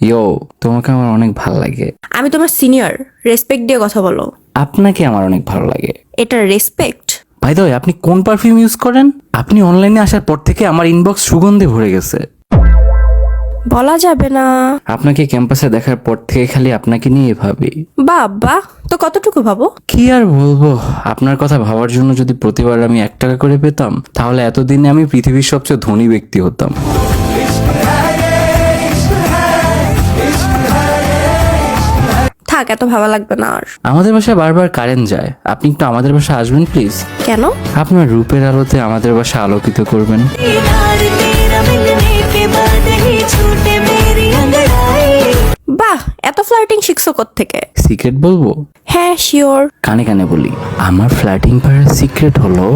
ইয়ো, তোমাকে আমার অনেক ভালো লাগে। আমি তোমার সিনিয়র, রেসপেক্ট দিয়ে কথা বলো। আপনাকে আমার অনেক ভালো লাগে। এটা রেসপেক্ট? বাই দ্য ওয়ে, আপনি কোন পারফিউম ইউজ করেন? আপনি অনলাইনে আসার পর থেকে আমার ইনবক্স সুগন্ধে ভরে গেছে। বলা যাবে না। আপনাকে ক্যাম্পাসে দেখার পর থেকে খালি আপনাকে নিয়ে ভাবি। বাবা, তো কতটুকু ভাবো? কি আর বলবো, আপনার কথা ভাবার জন্য যদি প্রতিবার আমি 1 টাকা করে পেতাম তাহলে এতদিনে আমি পৃথিবীর সবচেয়ে ধনী ব্যক্তি হতাম। থাক, এত ভাবা লাগবে না আর। আমাদের বাসায় বারবার কারেন্ট যায়, আপনি একটু আমাদের বাসায় আসবেন প্লিজ। কেন? আপনার রূপের আলোতে আমাদের বাসা আলোকিত করবেন। বাহ, এত ফ্লার্টিং শিখছো কোত্থেকে? সিক্রেট বলবো? হ্যাঁ, শিওর। কানে কানে বলি, আমার ফ্ল্যাটিং পাওয়ার সিক্রেট হলো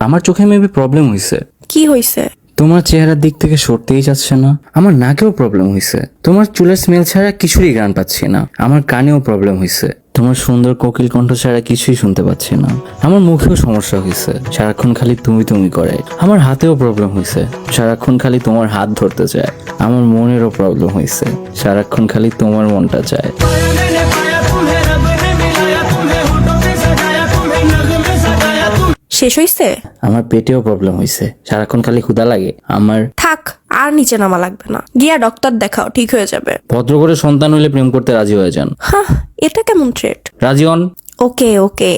আমার চোখে মেবি প্রবলেম হয়েছে। কি হইছে? তোমার চেহারার দিক থেকে সরতেই যাচ্ছে না। আমার নাকেও প্রবলেম হয়েছে। তোমার চুলের স্মেল ছাড়া কিছুরই গান পাচ্ছি না। আমার কানেও প্রবলেম হয়েছে। তোমার সুন্দর কোকিল কণ্ঠ ছাড়া কিছুই শুনতে পাচ্ছি না। আমার মুখেও সমস্যা হয়েছে, সারাক্ষণ খালি তুমি তুমি করে। আমার হাতেও প্রবলেম হয়েছে, সারাক্ষণ খালি তোমার হাত ধরতে চায়। আমার মনেরও প্রবলেম হয়েছে, সারাক্ষণ খালি তোমার মনটা চায়। শেষ হইছে? আমার পেটেও প্রবলেম হয়েছে, সারাক্ষণ খালি ক্ষুধা লাগে আমার। থাক, আর নিচে নামা লাগবে না, গিয়া ডক্টর দেখাও, ঠিক হয়ে যাবে। ভদ্র করে সন্তান হইলে প্রেম করতে রাজি হয়ে যান। হ্যাঁ, এটা কেমন ট্রেট? রাজি হন। ওকে ওকে।